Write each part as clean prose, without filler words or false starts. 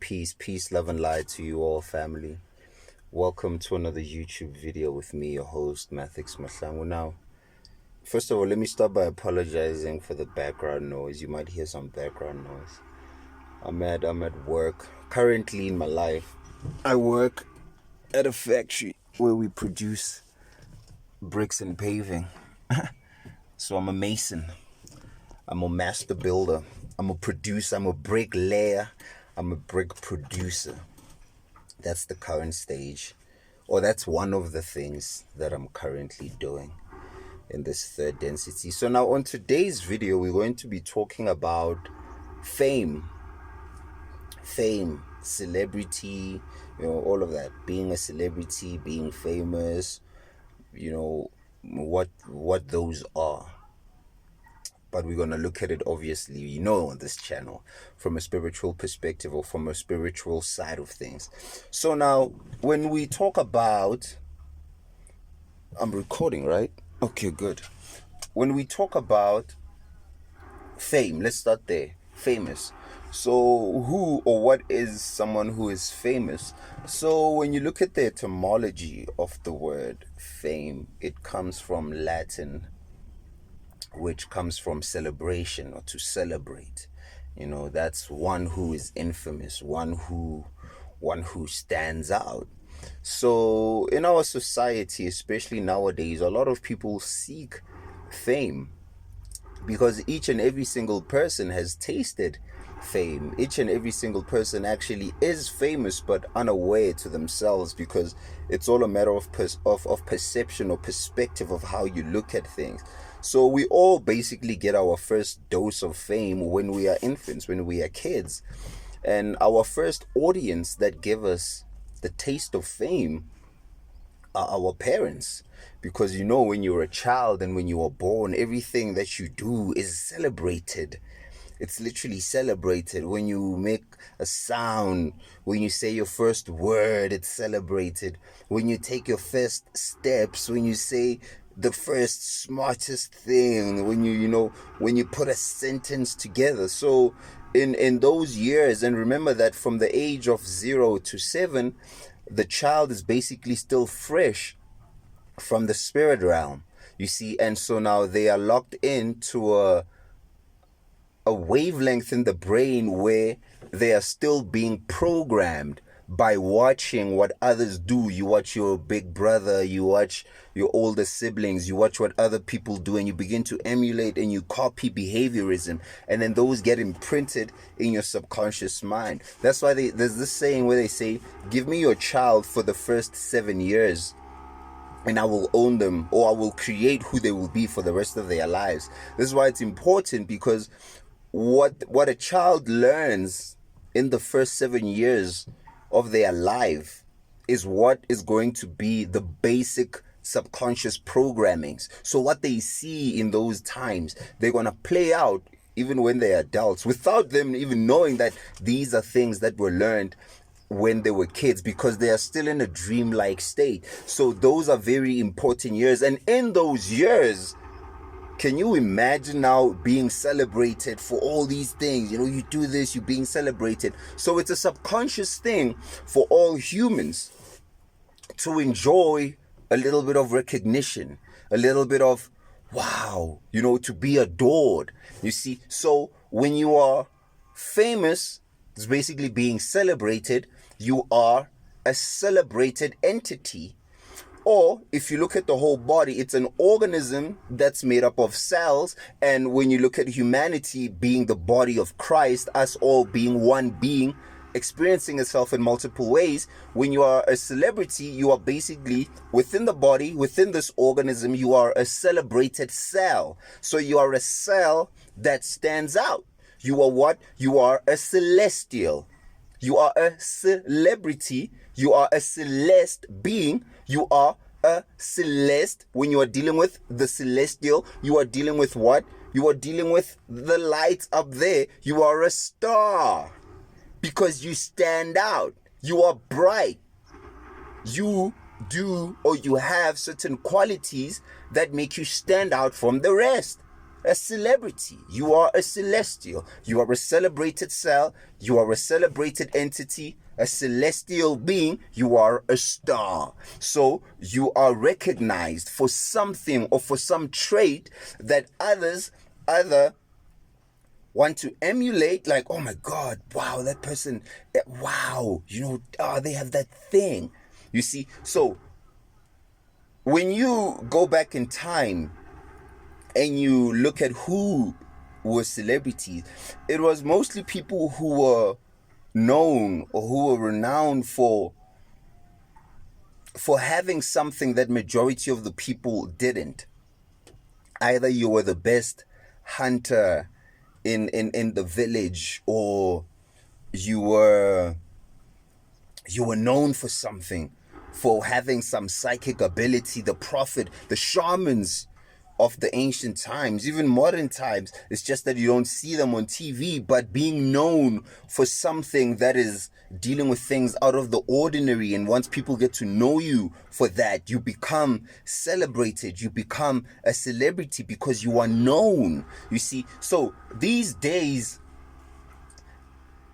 peace, love, and light to you all, family. Welcome to another YouTube video with me, your host, Mathix Mahlangu. Now, first of all, let me start by apologizing for the background noise. You might hear some background noise. I'm at work. Currently in my life, I work at a factory where we produce bricks and paving. So I'm a mason. I'm a master builder. I'm a producer. I'm a bricklayer. I'm a brick producer. That's the current stage, or that's one of the things that I'm currently doing in this third density. So now on today's video, we're going to be talking about fame, celebrity, all of that, being a celebrity, being famous, what those are. But we're going to look at it, obviously, on this channel from a spiritual perspective, or from a spiritual side of things. So now, when we talk about... I'm recording, right? Okay, good. When we talk about fame, let's start there. Famous. So who or what is someone who is famous? So when you look at the etymology of the word fame, it comes from Latin, which comes from celebration, or to celebrate. That's one who is infamous, one who stands out. So in our society, especially nowadays, a lot of people seek fame because each and every single person has tasted fame. Each and every single person actually is famous, but unaware to themselves, because it's all a matter of perception or perspective of how you look at things. So we all basically get our first dose of fame when we are infants, when we are kids. And our first audience that give us the taste of fame are our parents. Because when you're a child and when you are born, everything that you do is celebrated. It's literally celebrated. When you make a sound, when you say your first word, it's celebrated. When you take your first steps, when you say the first smartest thing, when you put a sentence together. So in those years, and remember that from the age of 0 to 7, the child is basically still fresh from the spirit realm, you see. And so now they are locked into a wavelength in the brain where they are still being programmed by watching what others do. You watch your big brother, you watch your older siblings, you watch what other people do, and you begin to emulate and you copy behaviorism, and then those get imprinted in your subconscious mind. That's why there's this saying where they say, give me your child for the first 7 years and I will own them, or I will create who they will be for the rest of their lives. This is why it's important, because what a child learns in the first 7 years of their life is what is going to be the basic subconscious programmings. So what they see in those times, they're going to play out even when they're adults, without them even knowing that these are things that were learned when they were kids, because they are still in a dreamlike state. So those are very important years. And in those years, can you imagine now being celebrated for all these things? You do this, you're being celebrated. So it's a subconscious thing for all humans to enjoy a little bit of recognition, a little bit of wow, to be adored. You see, so when you are famous, it's basically being celebrated. You are a celebrated entity. Or if you look at the whole body, it's an organism that's made up of cells. And when you look at humanity being the body of Christ, us all being one being, experiencing itself in multiple ways, when you are a celebrity, you are basically within the body, within this organism, you are a celebrated cell. So you are a cell that stands out. You are what? You are a celestial. You are a celebrity. You are a celeste being. You are a celeste. When you are dealing with the celestial, you are dealing with what? You are dealing with the light up there. You are a star because you stand out. You are bright. You do, or you have certain qualities that make you stand out from the rest. a celebrity. You are a celestial. You are a celebrated cell. You are a celebrated entity, a celestial being. You are a star. So you are recognized for something or for some trait that others want to emulate. Like, oh my God, wow, that person, wow, they have that thing. You see, so when you go back in time and you look at who were celebrities, it was mostly people who were known or who were renowned for having something that majority of the people didn't. Either you were the best hunter in the village, or you were known for something, for having some psychic ability. The prophet, the shamans of the ancient times, even modern times, it's just that you don't see them on TV, but being known for something that is dealing with things out of the ordinary. And once people get to know you for that, you become celebrated, you become a celebrity because you are known. You see, so these days,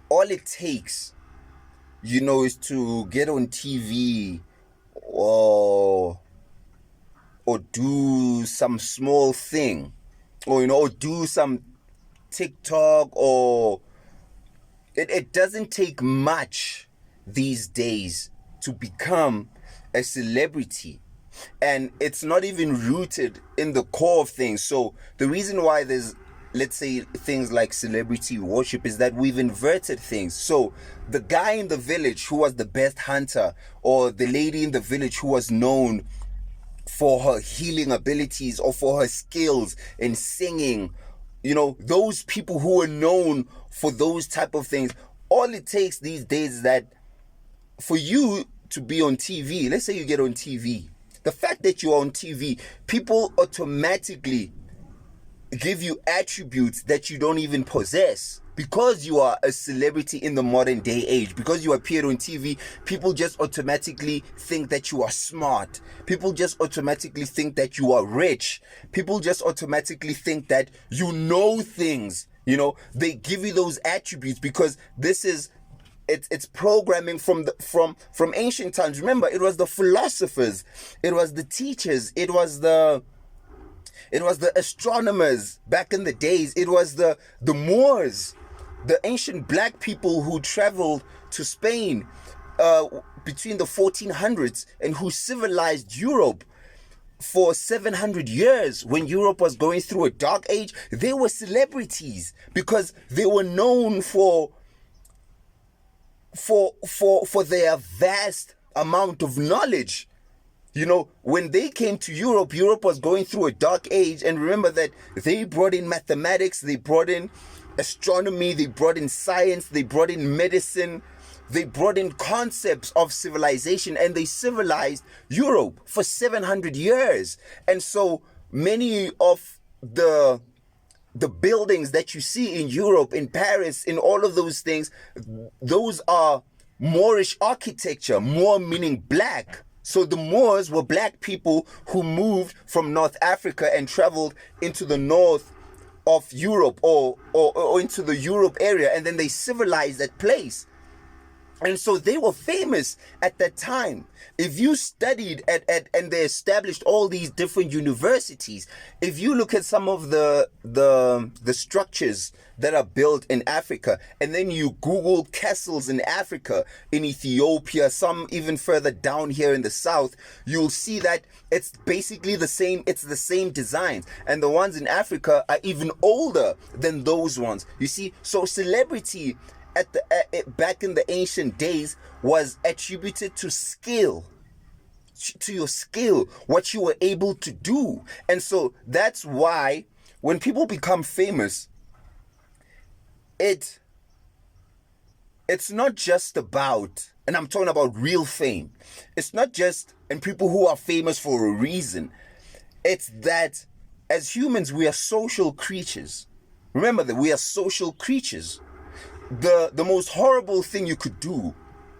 all it takes, is to get on TV or do some small thing, or do some TikTok, or it doesn't take much these days to become a celebrity. And it's not even rooted in the core of things. So the reason why there's, let's say, things like celebrity worship is that we've inverted things. So the guy in the village who was the best hunter, or the lady in the village who was known for her healing abilities or for her skills in singing, those people who are known for those type of things, all it takes these days is that for you to be on TV. Let's say you get on TV. The fact that you're on TV, people automatically give you attributes that you don't even possess. Because you are a celebrity in the modern day age, because you appeared on TV, people just automatically think that you are smart. People just automatically think that you are rich. People just automatically think that you know things. They give you those attributes because it's programming from ancient times. Remember, it was the philosophers, it was the teachers, it was the astronomers back in the days. It was the Moors, the ancient black people who traveled to Spain between the 1400s and who civilized Europe for 700 years. When Europe was going through a dark age, they were celebrities because they were known for their vast amount of knowledge. When they came to Europe, Europe was going through a dark age. And remember that they brought in mathematics, they brought in astronomy, they brought in science, they brought in medicine, they brought in concepts of civilization, and they civilized Europe for 700 years. And so many of the buildings that you see in Europe, in Paris, in all of those things, those are Moorish architecture, Moor meaning black. So the Moors were black people who moved from North Africa and traveled into the north of Europe or into the Europe area, and then they civilized that place. And so they were famous at that time. If you studied and they established all these different universities, if you look at some of the structures that are built in Africa, and then you Google castles in Africa, in Ethiopia, some even further down here in the south, you'll see that it's basically the same. It's the same designs. And the ones in Africa are even older than those ones. You see, so celebrity back in the ancient days was attributed to skill, to your skill, what you were able to do. And so that's why when people become famous, it's not just about, and I'm talking about real fame, it's not just, and people who are famous for a reason, it's that as humans we are social creatures. Remember that we are social creatures. The most horrible thing you could do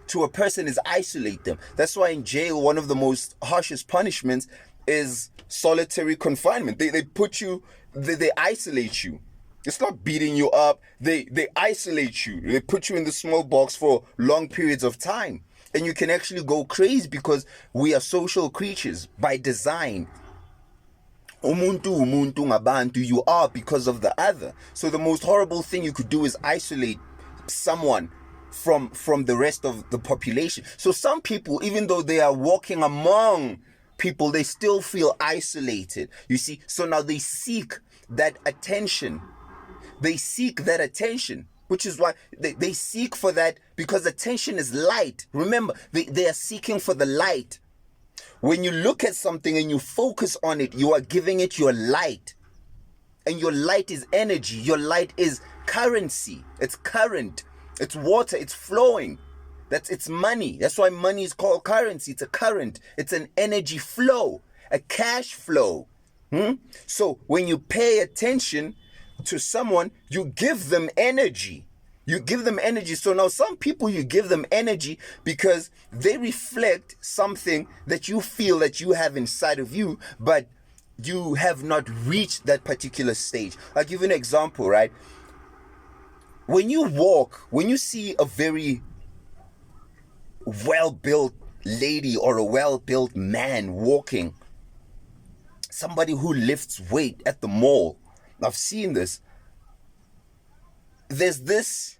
to a person is isolate them. That's why in jail, one of the most harshest punishments is solitary confinement. They put you, they isolate you. It's not beating you up. They isolate you. They put you in the small box for long periods of time. And you can actually go crazy because we are social creatures by design. Umuntu ngabantu, you are because of the other. So the most horrible thing you could do is isolate someone from the rest of the population. So some people, even though they are walking among people, they still feel isolated. You see, so now they seek that attention. They seek that attention, which is why they seek for that, because attention is light. Remember, they are seeking for the light. When you look at something and you focus on it, you are giving it your light. And your light is energy. Your light is currency. It's current. It's water. It's flowing. It's money. That's why money is called currency. It's a current. It's an energy flow, a cash flow. So when you pay attention to someone, you give them energy. You give them energy. So now some people, you give them energy because they reflect something that you feel that you have inside of you, but you have not reached that particular stage. I'll give you an example, right? When you walk, when you see a very well-built lady or a well-built man walking, somebody who lifts weight at the mall, I've seen this. There's this,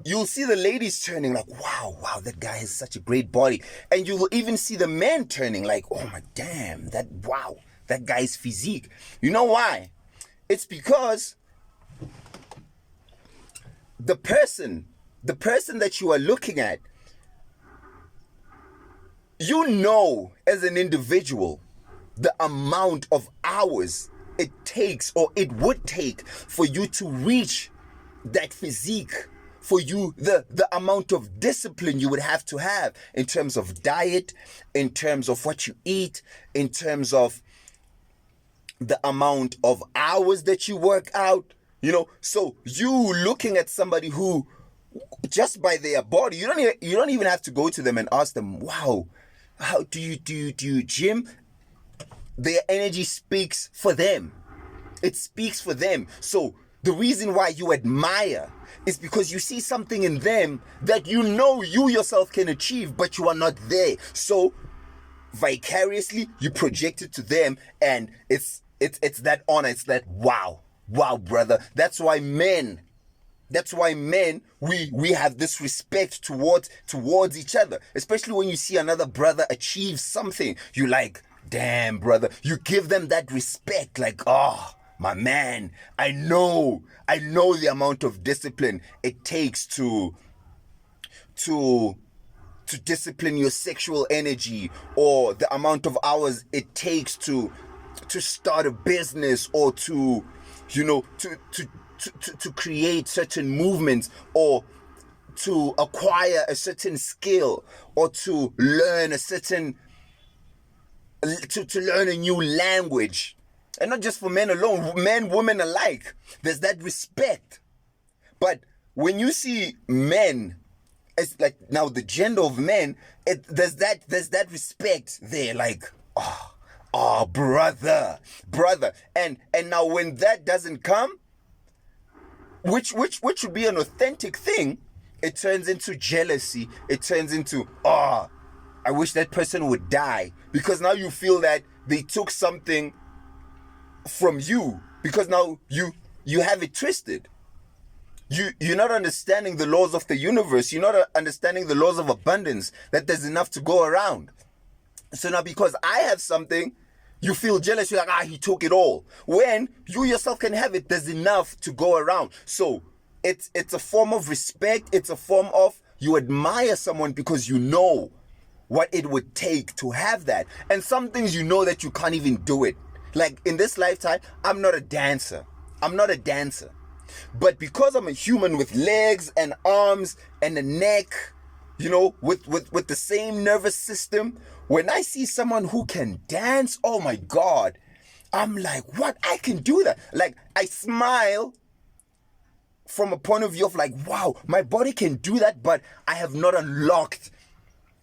you'll see the ladies turning like, wow, that guy has such a great body. And you'll even see the men turning like, oh my damn, that guy's physique. You know why? It's because the person that you are looking at, you know, as an individual, the amount of hours it takes, or it would take, for you to reach that physique, for you, the amount of discipline you would have to have in terms of diet, in terms of what you eat, in terms of the amount of hours that you work out, you know. So you looking at somebody who, just by their body, you don't even have to go to them and ask them, wow, how do you gym? Their energy speaks for them. It speaks for them. So the reason why you admire is because you see something in them that you know you yourself can achieve, but you are not there. So vicariously you project it to them, and it's that honor. It's that wow, brother. That's why men, we have this respect towards each other, especially when you see another brother achieve something. You like, damn, brother. You give them that respect, like, oh, my man, I know the amount of discipline it takes to discipline your sexual energy, or the amount of hours it takes to start a business, or to create certain movements, or to acquire a certain skill, or to learn a certain to learn a new language. And not just for men alone, men, women alike. There's that respect. But when you see men, it's like now the gender of men, there's that respect there, like, oh, brother. And now when that doesn't come, which would be an authentic thing, it turns into jealousy. It turns into, I wish that person would die, because now you feel that they took something from you, because now you have it twisted. You're not understanding the laws of the universe. You're not understanding the laws of abundance, that there's enough to go around. So now because I have something, you feel jealous. You're like, he took it all. When you yourself can have it, there's enough to go around. So it's a form of respect. It's a form of, you admire someone because you know what it would take to have that. And some things you know that you can't even do it. Like in this lifetime, I'm not a dancer. But because I'm a human with legs and arms and a neck, with the same nervous system, when I see someone who can dance, oh my God, I'm like, what? I can do that. Like, I smile from a point of view of like, wow, my body can do that, but I have not unlocked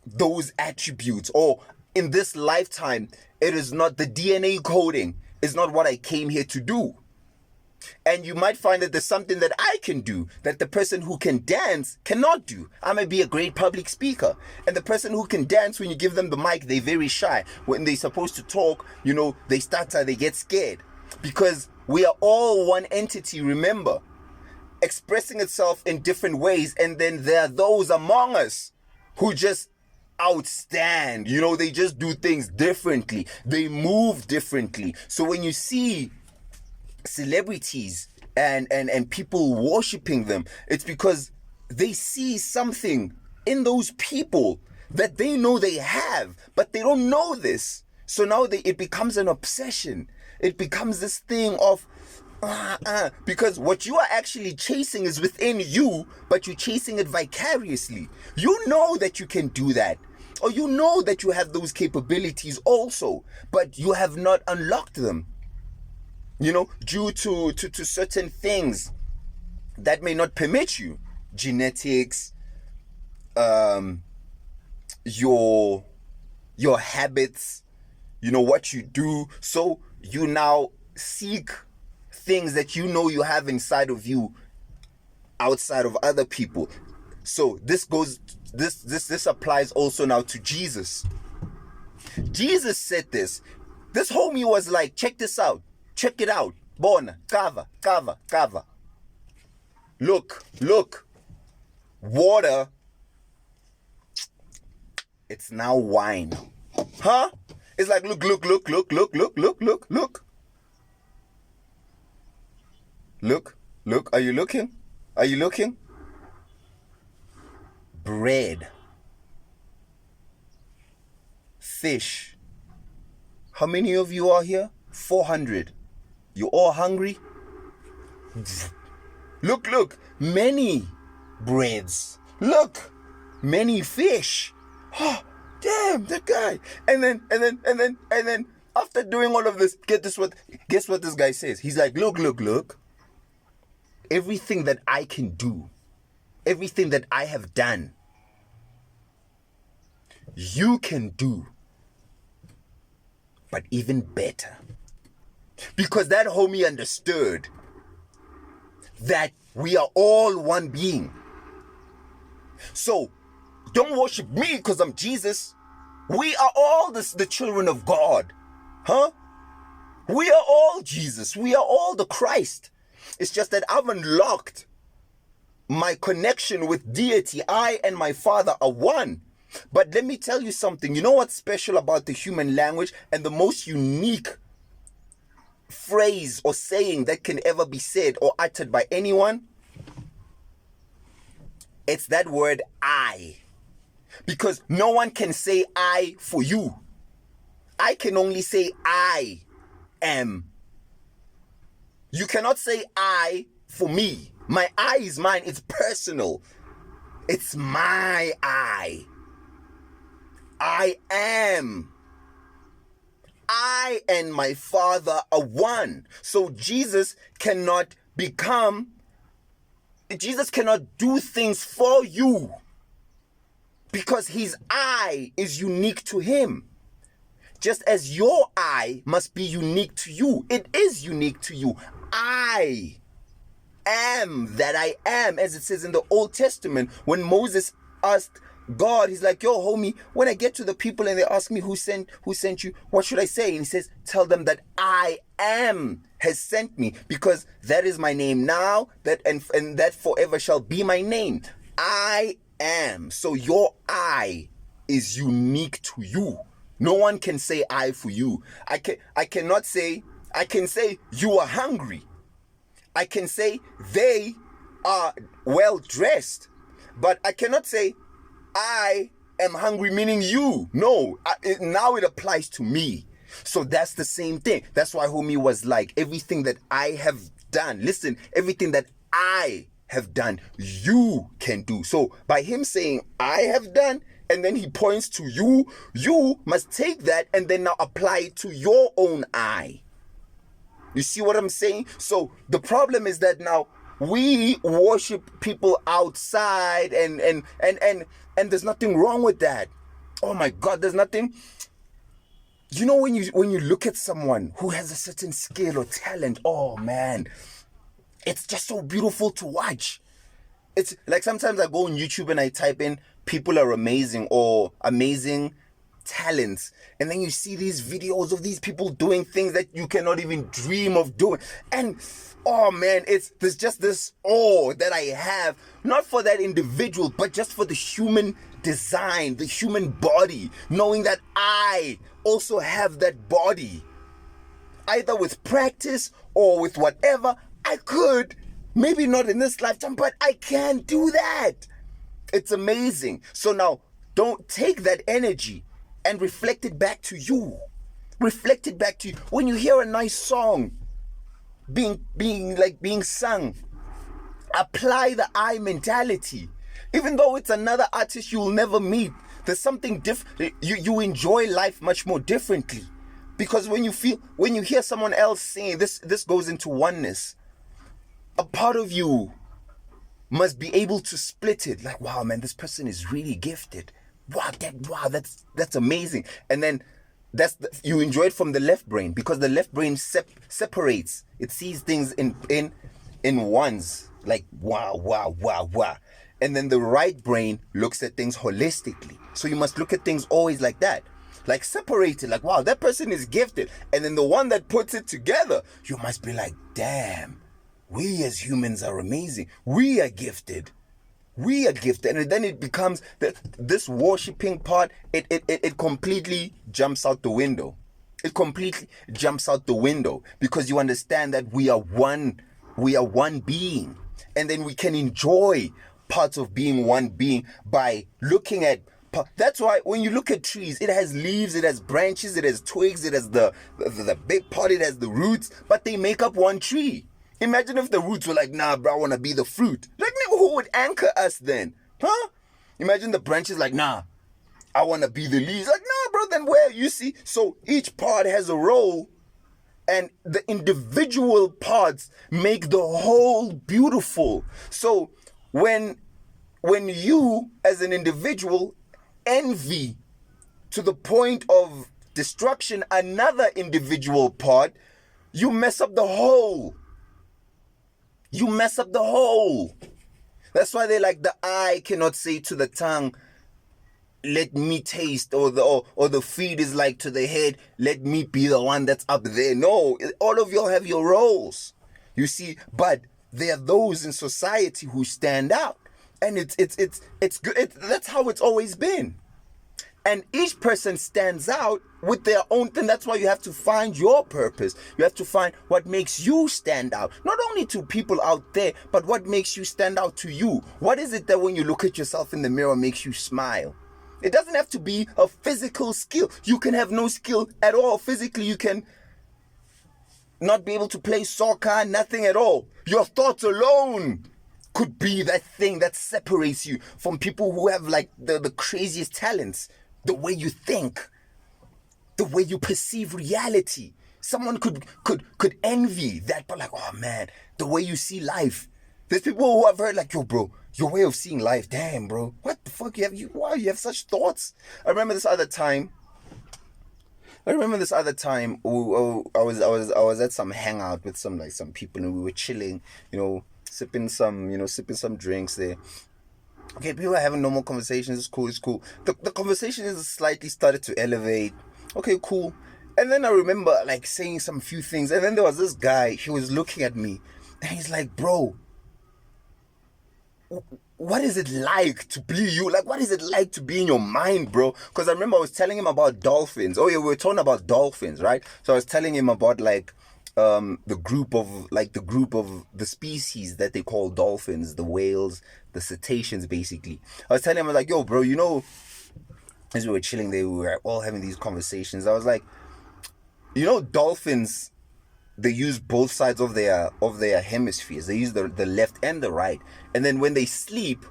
those attributes, or in this lifetime, it is not the DNA coding, is not what I came here to do. And you might find that there's something that I can do that the person who can dance cannot do. I may be a great public speaker, and the person who can dance, when you give them the mic, they're very shy. When they're supposed to talk, they stutter, they get scared. Because we are all one entity, remember, expressing itself in different ways. And then there are those among us who just outstand. They just do things differently. They move differently. So when you see celebrities and people worshiping them, it's because they see something in those people that they know they have, but they don't know this. So now it becomes an obsession. It becomes this thing of because what you are actually chasing is within you, but you're chasing it vicariously. You know that you can do that, or you know that you have those capabilities also, but you have not unlocked them. Due to certain things that may not permit you. Genetics, your habits, what you do. So you now seek things that you have inside of you outside of other people. So this applies also now to Jesus. Jesus said this. This homie was like, check this out. Check it out. Bona, kava. Look. Water. It's now wine. Huh? It's like, look. Look. Are you looking? Bread. Fish. How many of you are here? 400. You all hungry? Look, many breads. Look, many fish. Oh, damn, that guy. And then after doing all of this, guess what this guy says? He's like, look. Everything that I can do, everything that I have done, you can do, but even better. Because that homie understood that we are all one being. So don't worship me because I'm Jesus. We are all the children of God. Huh? We are all Jesus. We are all the Christ. It's just that I've unlocked my connection with deity. I and my Father are one. But let me tell you something. You know what's special about the human language and the most unique phrase or saying that can ever be said or uttered by anyone? It's that word I. Because no one can say I for you. I can only say I am. You cannot say I for me. My I is mine. It's personal. It's my I. I am. I and my Father are one. So Jesus cannot do things for you because his I is unique to him. Just as your I must be unique to you. It is unique to you. I am that I am, as it says in the Old Testament. When Moses asked God, he's like, yo, homie, when I get to the people and they ask me who sent you, what should I say? And he says, tell them that I am has sent me, because that is my name now, and that forever shall be my name. I am. So your I is unique to you. No one can say I for you. I can say you are hungry. I can say they are well dressed, but I cannot say I am hungry, meaning you. No, now it applies to me. So that's the same thing. That's why homie was like, everything that I have done, listen, everything that I have done, you can do. So by him saying I have done, and then he points to you, you must take that and then now apply it to your own I. You see what I'm saying? So the problem is that now we worship people outside and there's nothing wrong with that. Oh my God, there's nothing. you know, when you look at someone who has a certain skill or talent, oh man, it's just so beautiful to watch. It's like sometimes I go on YouTube and I type in people are amazing or amazing talents, and then you see these videos of these people doing things that you cannot even dream of doing. And oh man, there's just this awe that I have, not for that individual, but just for the human design, the human body, knowing that I also have that body. Either with practice or with whatever, I could, maybe not in this lifetime, but I can do that. It's amazing. So now, don't take that energy and reflect it back to you. Reflect it back to you. When you hear a nice song being sung, apply the I mentality. Even though it's another artist you will never meet, there's something different. You enjoy life much more differently. Because when you hear someone else sing, this goes into oneness. A part of you must be able to split it. Like, wow, man, this person is really gifted. Wow, that's amazing. And then you enjoy it from the left brain, because the left brain separates. It sees things in ones. Like, wow. And then the right brain looks at things holistically. So you must look at things always like that. Like separated, like, wow, that person is gifted. And then the one that puts it together, you must be like, damn, we as humans are amazing. We are gifted. And then it becomes this worshipping part, it completely jumps out the window. It completely jumps out the window, because you understand that we are one being. And then we can enjoy parts of being one being by looking at. That's why when you look at trees, it has leaves, it has branches, it has twigs, it has the big part, it has the roots, but they make up one tree. Imagine if the roots were like, nah, bro, I want to be the fruit. Like, who would anchor us then? Huh? Imagine the branches like, nah, I want to be the leaves. Like, nah, bro, then where? You see? So each part has a role, and the individual parts make the whole beautiful. So when you, as an individual, envy to the point of destruction another individual part, you mess up the whole. That's why they like the eye cannot say to the tongue, let me taste, or the feet is like to the head, let me be the one that's up there. No, all of y'all have your roles, you see. But there are those in society who stand out, and it's good. That's how it's always been. And each person stands out with their own thing. That's why you have to find your purpose. You have to find what makes you stand out. Not only to people out there, but what makes you stand out to you. What is it that when you look at yourself in the mirror makes you smile? It doesn't have to be a physical skill. You can have no skill at all. Physically, you can not be able to play soccer, nothing at all. Your thoughts alone could be that thing that separates you from people who have like the craziest talents. The way you think, the way you perceive reality. Someone could envy that, but like, oh man, the way you see life. There's people who have heard like, yo, bro, your way of seeing life, damn, bro, what the fuck why you have such thoughts? I remember this other time. I was at some hangout with some people, and we were chilling, sipping some drinks there. Okay, people are having normal conversations. It's cool. The conversation is slightly started to elevate. Okay, cool. And then I remember like saying some few things. And then there was this guy, he was looking at me. And he's like, bro, what is it like to be you? Like, what is it like to be in your mind, bro? Because I remember I was telling him about dolphins. Oh yeah, we were talking about dolphins, right? So I was telling him about like the group of the species that they call dolphins, the whales, the cetaceans, basically. I was telling him, I was like, yo, bro, as we were chilling there, we were all having these conversations. I was like, dolphins, they use both sides of their hemispheres. They use the left and the right. And then when they sleep,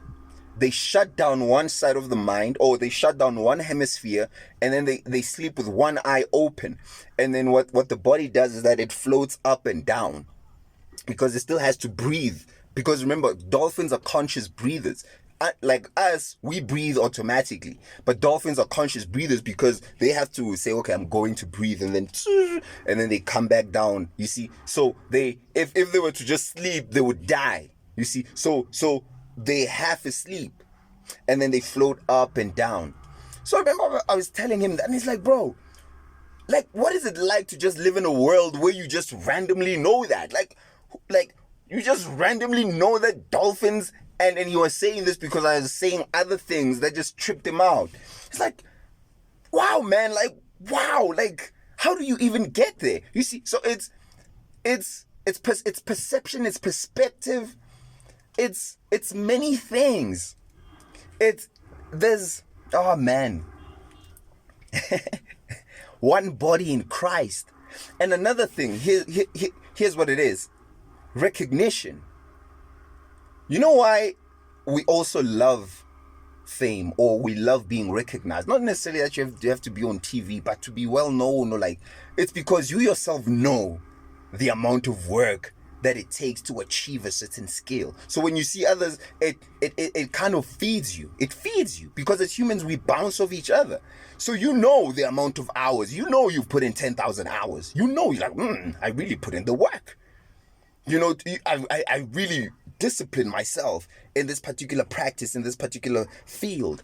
they shut down one side of the mind, or they shut down one hemisphere, and then they sleep with one eye open. And then what the body does is that it floats up and down, because it still has to breathe. Because remember, dolphins are conscious breathers. like us, we breathe automatically, but dolphins are conscious breathers because they have to say, okay, I'm going to breathe, and then they come back down. You see, so they if they were to just sleep, they would die. You see, so they half asleep, and then they float up and down. So I remember I was telling him that, and he's like, bro, like, what is it like to just live in a world where you just randomly know that? Like you just randomly know that dolphins, and he was saying this because I was saying other things that just tripped him out. It's like, wow, man, like, wow, like, how do you even get there? You see, so it's perception, it's perspective, it's many things. Oh man. One body in Christ. And another thing, here's what it is. Recognition. You know why we also love fame, or we love being recognized? Not necessarily that you have to be on TV, but to be well known, or like, it's because you yourself know the amount of work that it takes to achieve a certain skill. So when you see others, it kind of feeds you. It feeds you because as humans, we bounce off each other. So you know the amount of hours. You know you've put in 10,000 hours. You know, you're like, I really put in the work. You know, I really discipline myself in this particular practice, in this particular field.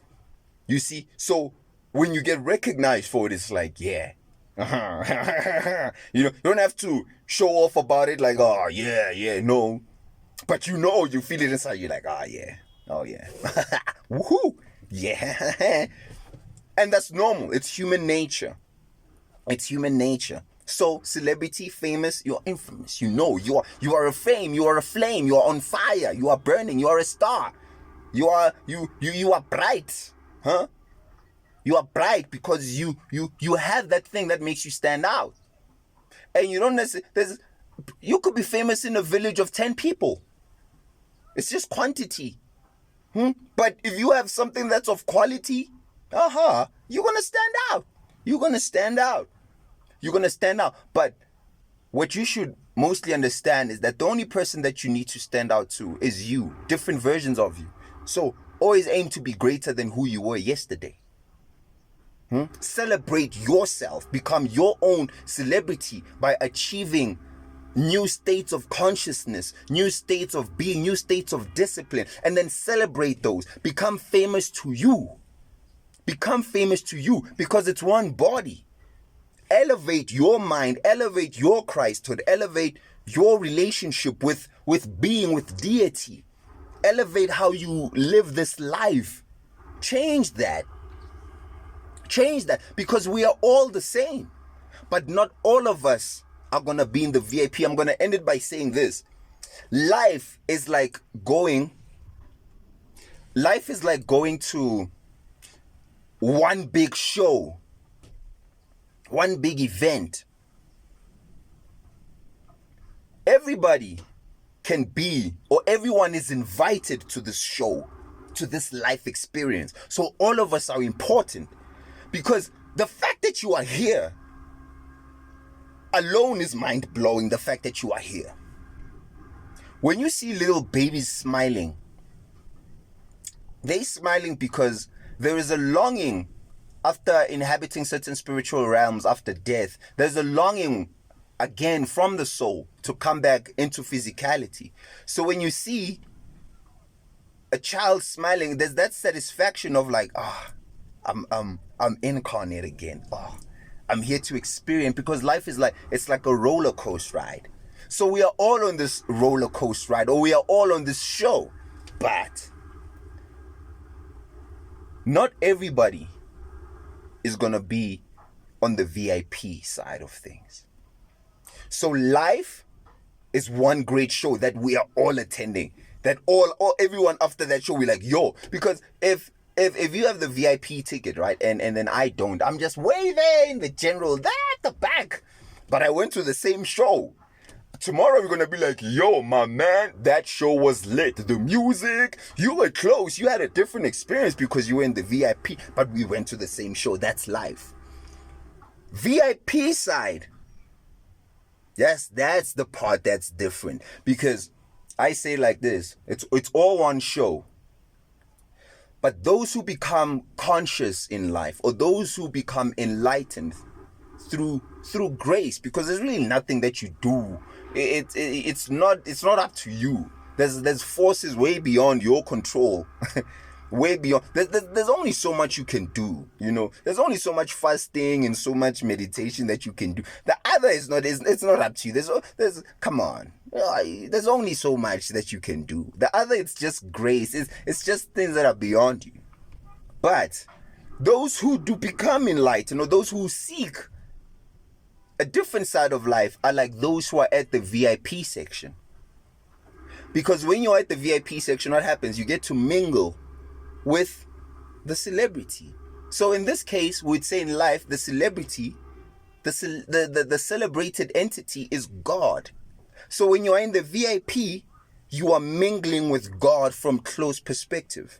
You see? So when you get recognized for it, it's like, yeah. You know, you don't have to show off about it like, oh, yeah, no. But you know, you feel it inside. You're like, oh, yeah. Woohoo. Yeah. And that's normal. It's human nature. It's human nature. So celebrity, famous, you're infamous. You know, you are a fame, you are a flame, you are on fire, you are burning, you are a star. You are bright. Huh? You are bright because you have that thing that makes you stand out. And you don't necessarily, you could be famous in a village of 10 people. It's just quantity. But if you have something that's of quality, you're going to stand out. You're going to stand out. You're going to stand out. But what you should mostly understand is that the only person that you need to stand out to is you. Different versions of you. So always aim to be greater than who you were yesterday. Celebrate yourself. Become your own celebrity by achieving new states of consciousness, new states of being, new states of discipline, and then celebrate those. Become famous to you. Become famous to you because it's one body. Elevate your mind, elevate your Christhood, elevate your relationship with being, with deity. Elevate how you live this life. Change that. Change that, because we are all the same, but not all of us are going to be in the VIP. I'm going to end it by saying this. Life is like going to one big show, one big event. Everybody can be, or everyone is invited to this show, to this life experience. So all of us are important. Because the fact that you are here alone is mind-blowing, the fact that you are here. When you see little babies smiling, they're smiling because there is a longing after inhabiting certain spiritual realms after death. There's a longing, again, from the soul to come back into physicality. So when you see a child smiling, there's that satisfaction of like, I'm incarnate again. I'm here to experience, because life is it's like a roller coaster ride. So we are all on this roller coaster ride, or we are all on this show. But not everybody is going to be on the VIP side of things. So life is one great show that we are all attending. That everyone after that show, we're like, yo, because if you have the VIP ticket, right, and then I don't, I'm just way there in the general, there at the back, but I went to the same show. Tomorrow we're going to be like, yo, my man, that show was lit. The music, you were close. You had a different experience because you were in the VIP, but we went to the same show. That's life. VIP side. Yes, that's the part that's different, because I say like this, it's all one show. But those who become conscious in life, or those who become enlightened through grace, because there's really nothing that you do. It's not up to you. There's forces way beyond your control. Way beyond. There's only so much you can do. There's only so much fasting and so much meditation that you can do. The other is not. It's not up to you. There's come on. There's only so much that you can do. The other, it's just grace. It's just things that are beyond you. But those who do become enlightened, or those who seek a different side of life, are like those who are at the VIP section. Because when you're at the VIP section, what happens? You get to mingle with the celebrity. So in this case, we'd say in life, the celebrity, the celebrated entity is God. So when you are in the VIP, you are mingling with God from close perspective.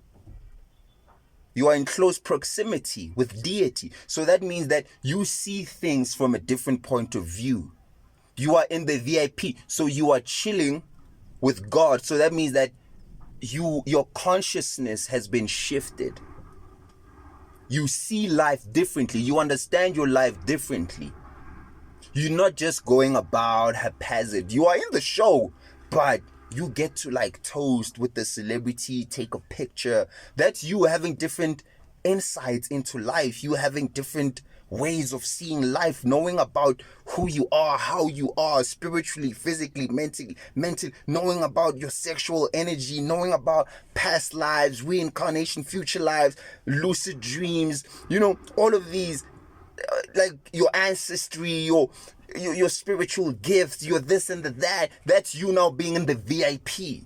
You are in close proximity with deity. So that means that you see things from a different point of view. You are in the VIP, so you are chilling with God. So that means that your consciousness has been shifted. You see life differently. You understand your life differently. You're not just going about haphazard. You are in the show, but you get to like toast with the celebrity, take a picture. That's you having different insights into life. You having different ways of seeing life, knowing about who you are, how you are, spiritually, physically, mentally, knowing about your sexual energy, knowing about past lives, reincarnation, future lives, lucid dreams, all of these, like your ancestry, your spiritual gifts, your this and that. That's you now being in the VIP.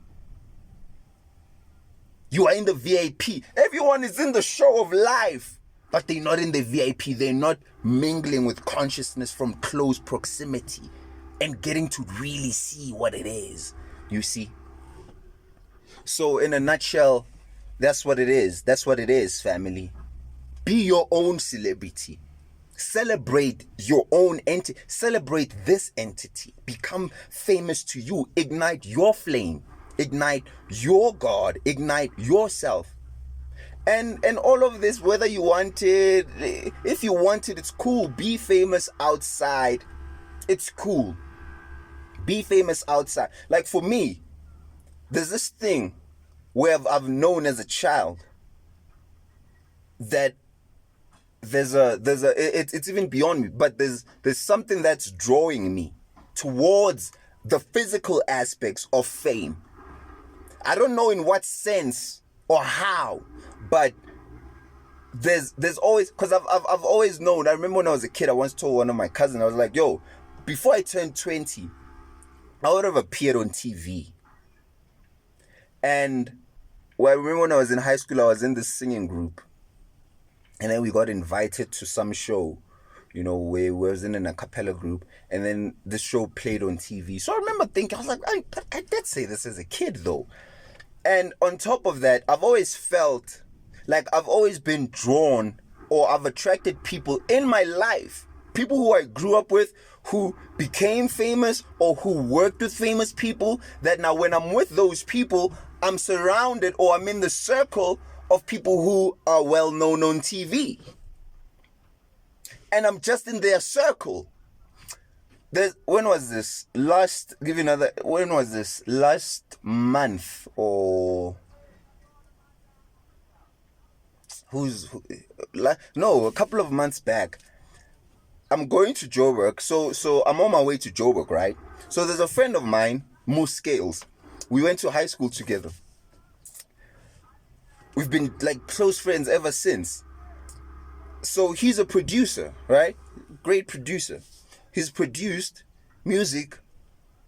You are in the VIP. Everyone is in the show of life, but they're not in the VIP. They're not mingling with consciousness from close proximity and getting to really see what it is. You see? So in a nutshell, that's what it is. That's what it is, family. Be your own celebrity. Celebrate your own entity. Celebrate this entity. Become famous to you. Ignite your flame. Ignite your God. Ignite yourself. And all of this, whether you want it, if you want it, it's cool. Be famous outside. It's cool. Be famous outside. Like for me, there's this thing where I've known as a child that it's even beyond me, but there's something that's drawing me towards the physical aspects of fame. I don't know in what sense or how, but there's always, because I've always known. I remember when I was a kid, I once told one of my cousins, I was like, yo, before I turned 20, I would have appeared on TV. And I remember when I was in high school, I was in this singing group. And then we got invited to some show, where we was in an a cappella group. And then this show played on TV. So I remember thinking, I was like, I did say this as a kid, though. And on top of that, I've always felt like I've always been drawn, or I've attracted people in my life, people who I grew up with, who became famous or who worked with famous people, that now when I'm with those people, I'm surrounded, or I'm in the circle of people who are well known on TV. And I'm just in their circle. When was this? Last month, or a couple of months back. I'm going to Joburg, so I'm on my way to Joburg, right? So there's a friend of mine, Moose Scales. We went to high school together. We've been like close friends ever since. So he's a producer, right? Great producer. He's produced music.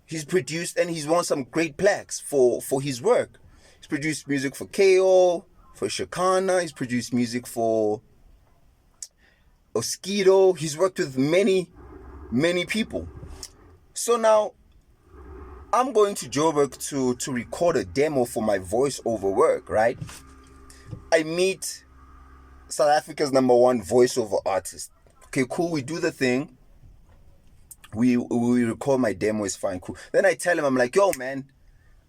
He's produced, and he's won some great plaques for his work. He's produced music for KO, for Shakana. He's produced music for Oskido. He's worked with many, many people. So now I'm going to Joburg to record a demo for my voiceover work, right? I meet South Africa's #1 voiceover artist. Okay, cool. We do the thing. We record my demo. It's fine, cool. Then I tell him, I'm like, yo, man,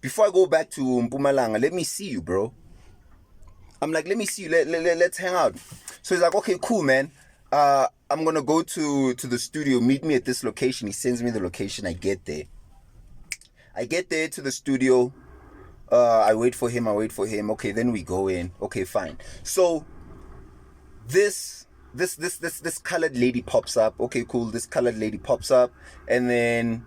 before I go back to Mpumalanga, let me see you, bro. I'm like, let me see you. Let's hang out. So he's like, okay, cool, man. I'm gonna go to the studio. Meet me at this location. He sends me the location. I get there. To the studio. I wait for him. Okay, then we go in. Okay, fine. So this colored lady pops up. Okay, cool. This colored lady pops up, and then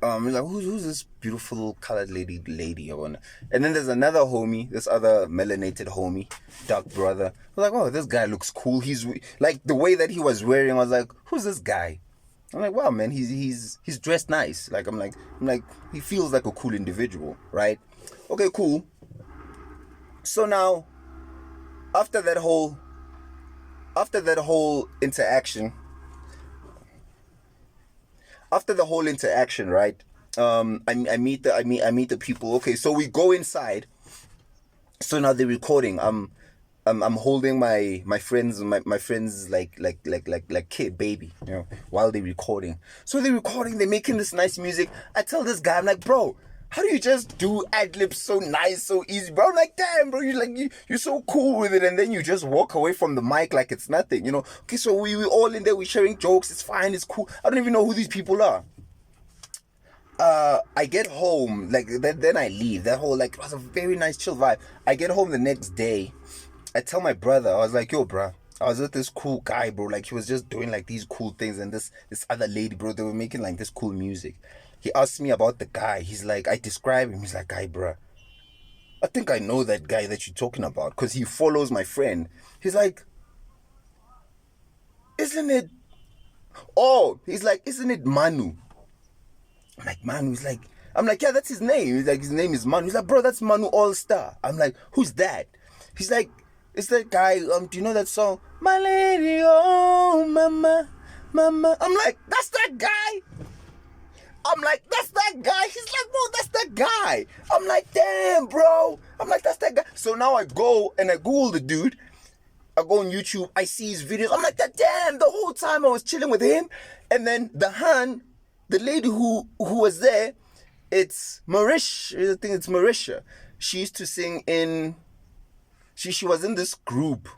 like, who's this beautiful colored lady? And then there's another homie, this other melanated homie, dark brother. I was like, oh, this guy looks cool. He's like, the way that he was wearing, I was like, who's this guy? I'm like, wow, man, he's dressed nice. Like, I'm like, he feels like a cool individual, right? Okay, cool. So now, after that whole interaction, right? I meet the people. Okay, so we go inside. So now they're recording. I'm holding my friends like kid baby, while they're recording. So they're recording. They're making this nice music. I tell this guy, I'm like, bro, how do you just do ad libs so nice, so easy, bro? I'm like, damn, bro, you're so cool with it, and then you just walk away from the mic like it's nothing, Okay, so we all in there, we're sharing jokes. It's fine, it's cool. I don't even know who these people are. I get home, like, then I leave. That whole, like, it was a very nice chill vibe. I get home the next day. I tell my brother, I was like, yo, bro, I was with this cool guy, bro. Like, he was just doing, like, these cool things. And this other lady, bro, they were making, like, this cool music. He asked me about the guy. He's like, I describe him. He's like, guy, bro, I think I know that guy that you're talking about, because he follows my friend. He's like, isn't it... Oh, he's like, isn't it Manu? I'm like, Manu? He's like... I'm like, yeah, that's his name. He's like, his name is Manu. He's like, bro, that's Manu All Star. I'm like, who's that? He's like, it's that guy. Do you know that song? My lady, oh, mama, mama. I'm like, that's that guy. I'm like, that's that guy. He's like, bro, that's that guy. I'm like, damn, bro. I'm like, that's that guy. So now I go and I Google the dude. I go on YouTube. I see his videos. I'm like, damn, the whole time I was chilling with him. And then the lady who was there, it's Marisha. I think it's Marisha. She used to sing in... She was in this group.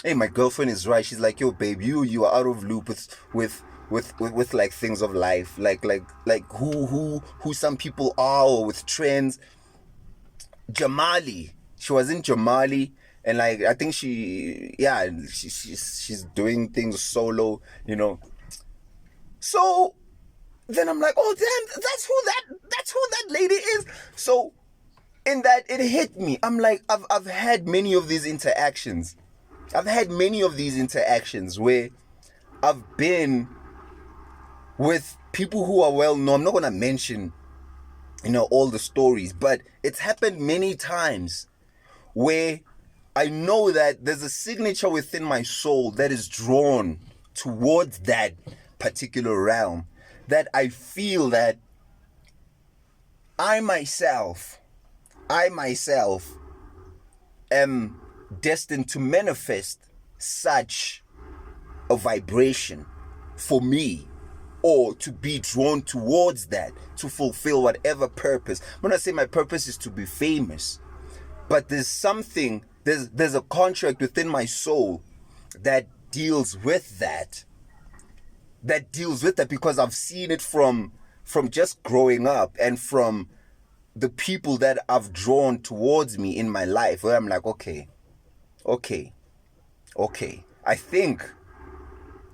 Hey, my girlfriend is right. She's like, yo, babe, you are out of loop with like things of life, like who some people are, or with trends. Jamali. She was in Jamali, and like, I think she's doing things solo, So then I'm like, oh damn, that's who that lady is. So in that, it hit me. I'm like, I've had many of these interactions. Where I've been with people who are well known. I'm not gonna mention, all the stories, but it's happened many times where I know that there's a signature within my soul that is drawn towards that particular realm, that I feel that I myself am destined to manifest such a vibration for me, or to be drawn towards that, to fulfill whatever purpose. When I say my purpose is to be famous, but there's a contract within my soul that deals with that. Because I've seen it from just growing up, and from the people that I've drawn towards me in my life, where I'm like, okay, I think,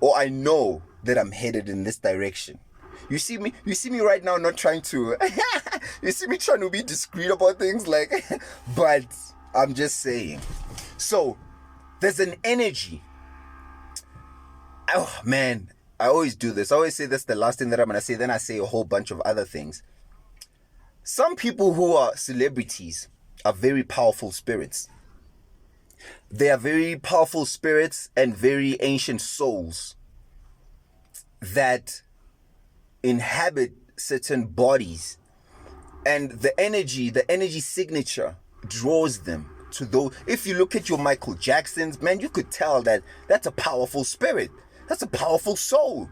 or I know that I'm headed in this direction. You see me right now, not trying to you see me trying to be discreet about things, like but I'm just saying. So there's an energy. Oh man, I always do this. I always say that's the last thing that I'm gonna say, then I say a whole bunch of other things. Some people who are celebrities are very powerful spirits. They are very powerful spirits and very ancient souls that inhabit certain bodies, and the energy signature draws them to those. If you look at your Michael Jacksons, man, you could tell that that's a powerful spirit. That's a powerful soul.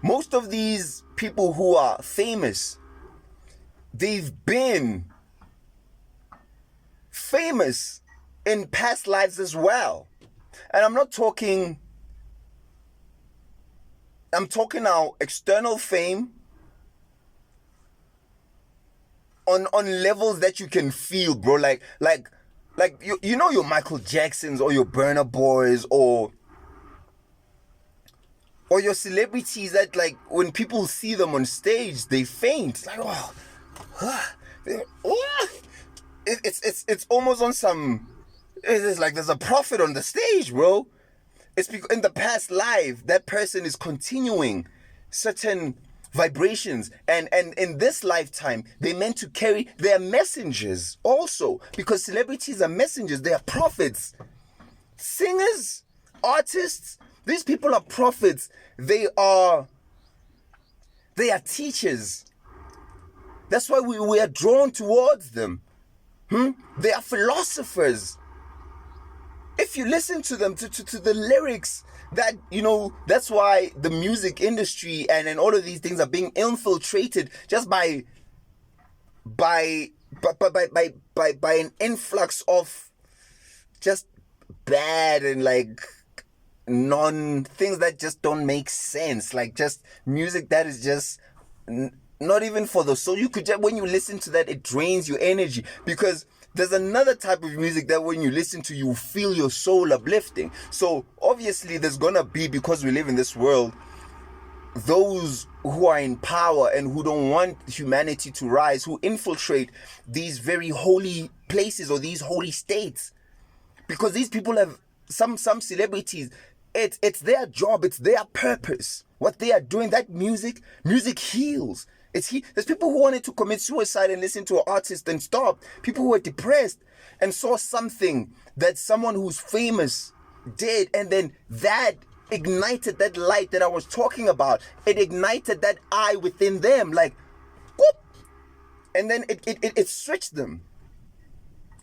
Most of these people who are famous, they've been famous in past lives as well. And I'm talking now external fame on levels that you can feel, bro. Like you know your Michael Jacksons or your Burna Boys or your celebrities that, like, when people see them on stage, they faint. Like, it's almost on some. It's like there's a prophet on the stage, bro. It's because in the past life, that person is continuing certain vibrations, and in this lifetime, they're meant to carry their messengers also, because celebrities are messengers. They are prophets, singers, artists. These people are prophets. They are teachers. That's why we are drawn towards them. They are philosophers. If you listen to them, to the lyrics, that, you know, that's why the music industry and all of these things are being infiltrated just by an influx of just bad and like things that just don't make sense, like just music that is just not even for the soul. You could just, when you listen to that, it drains your energy, because there's another type of music that when you listen to, you feel your soul uplifting. So obviously there's gonna be, because we live in this world, those who are in power and who don't want humanity to rise, who infiltrate these very holy places or these holy states, because these people have some celebrities, it's their job, it's their purpose, what they are doing. That music heals. There's people who wanted to commit suicide and listen to an artist and stop. People who were depressed and saw something that someone who's famous did, and then that ignited that light that I was talking about. It ignited that eye within them, like, whoop, and then it switched them.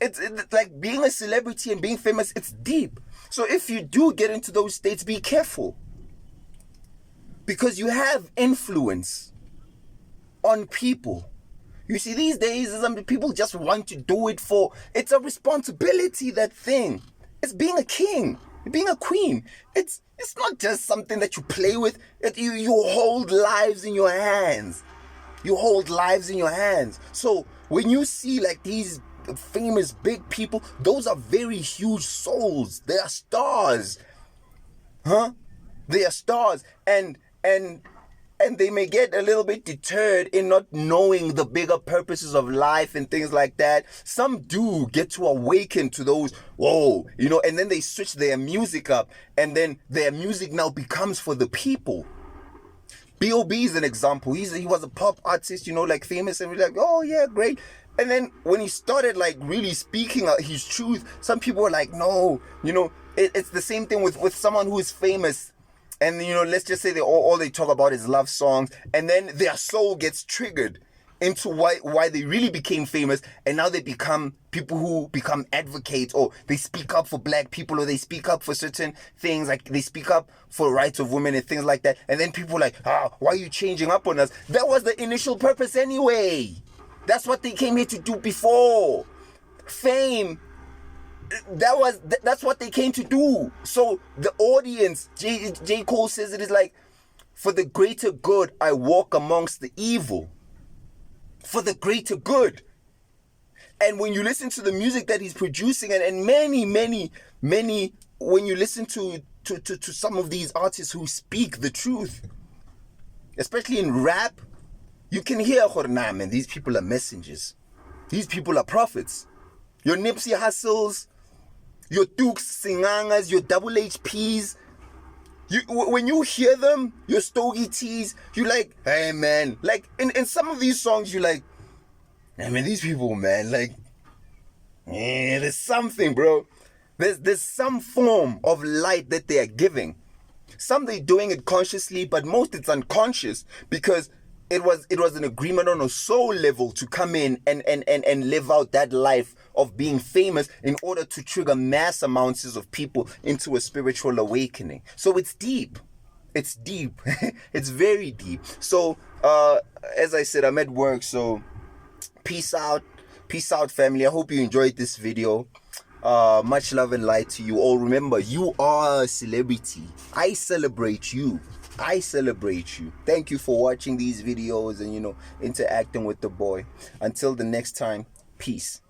It's like being a celebrity and being famous, it's deep. So if you do get into those states, be careful, because you have influence on people. You see, these days, some people just want to do it for, it's a responsibility, that thing. It's being a king, being a queen. It's not just something that you play with. You hold lives in your hands. You hold lives in your hands. So when you see like these famous big people, those are very huge souls. They are stars. They are stars. And they may get a little bit deterred in not knowing the bigger purposes of life and things like that. Some do get to awaken to those, whoa, you know, and then they switch their music up, and then their music now becomes for the people. B.O.B. is an example. He was a pop artist, you know, like famous, and we're like, oh yeah, great. And then when he started like really speaking out his truth, some people were like, no, you know, it's the same thing with someone who is famous. And, you know, let's just say all they talk about is love songs, and then their soul gets triggered into why they really became famous, and now they become people who become advocates, or they speak up for black people, or they speak up for certain things, like they speak up for rights of women and things like that. And then people are like, why are you changing up on us? That was the initial purpose anyway. That's what they came here to do before. Fame. That's what they came to do. So the audience, J. Cole says it is like, for the greater good, I walk amongst the evil. For the greater good. And when you listen to the music that he's producing, and many, when you listen to some of these artists who speak the truth, especially in rap, you can hear, man, these people are messengers. These people are prophets. Your Nipsey Hussles, your Dukes, Singangas, your Double HPs. When you hear them, your Stogie T's, you like, hey man, like in some of these songs, you like, I mean, these people, man, like, there's something, bro. There's some form of light that they are giving. Some they're doing it consciously, but most it's unconscious, because it was an agreement on a soul level to come in and live out that life of being famous in order to trigger mass amounts of people into a spiritual awakening. So it's deep. It's deep. It's very deep. So as I said, I'm at work, so peace out. Peace out, family. I hope you enjoyed this video. Much love and light to you all. Remember, you are a celebrity. I celebrate you. I celebrate you. Thank you for watching these videos and, you know, interacting with the boy. Until the next time, peace.